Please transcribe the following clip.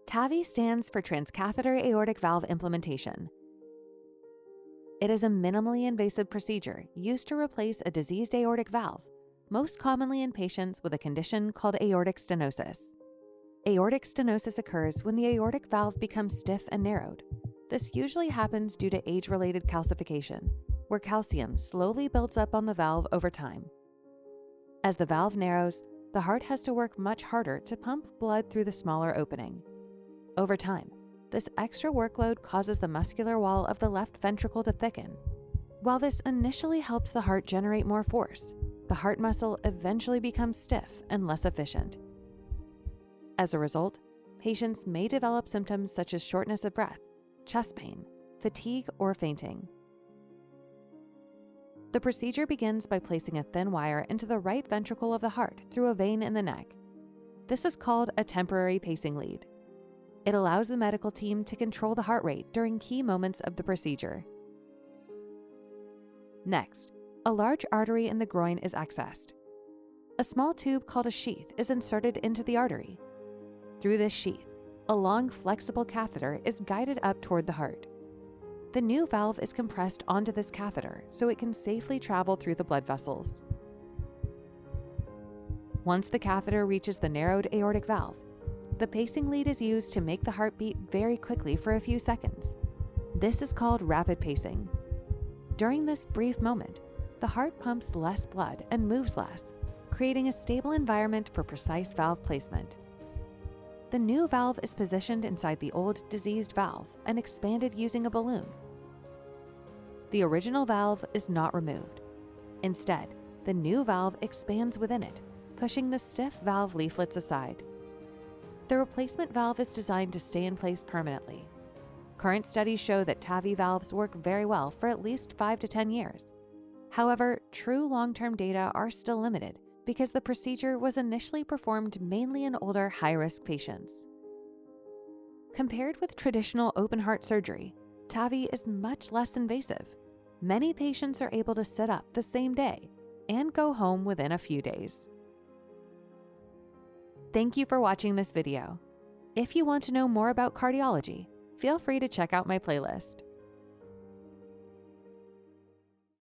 TAVI stands for Transcatheter Aortic Valve Implantation. It is a minimally invasive procedure used to replace a diseased aortic valve, most commonly in patients with a condition called aortic stenosis. Aortic stenosis occurs when the aortic valve becomes stiff and narrowed. This usually happens due to age-related calcification, where calcium slowly builds up on the valve over time. As the valve narrows, the heart has to work much harder to pump blood through the smaller opening. Over time, this extra workload causes the muscular wall of the left ventricle to thicken. While this initially helps the heart generate more force, the heart muscle eventually becomes stiff and less efficient. As a result, patients may develop symptoms such as shortness of breath, chest pain, fatigue, or fainting. The procedure begins by placing a thin wire into the right ventricle of the heart through a vein in the neck. This is called a temporary pacing lead. It allows the medical team to control the heart rate during key moments of the procedure. Next, a large artery in the groin is accessed. A small tube called a sheath is inserted into the artery. Through this sheath, a long, flexible catheter is guided up toward the heart. The new valve is compressed onto this catheter so it can safely travel through the blood vessels. Once the catheter reaches the narrowed aortic valve, the pacing lead is used to make the heart beat very quickly for a few seconds. This is called rapid pacing. During this brief moment, the heart pumps less blood and moves less, creating a stable environment for precise valve placement. The new valve is positioned inside the old diseased valve and expanded using a balloon. The original valve is not removed. Instead, the new valve expands within it, pushing the stiff valve leaflets aside. The replacement valve is designed to stay in place permanently. Current studies show that TAVI valves work very well for at least 5 to 10 years. However, true long-term data are still limited because the procedure was initially performed mainly in older, high-risk patients. Compared with traditional open-heart surgery, TAVI is much less invasive. Many patients are able to sit up the same day and go home within a few days. Thank you for watching this video. If you want to know more about cardiology, feel free to check out my playlist.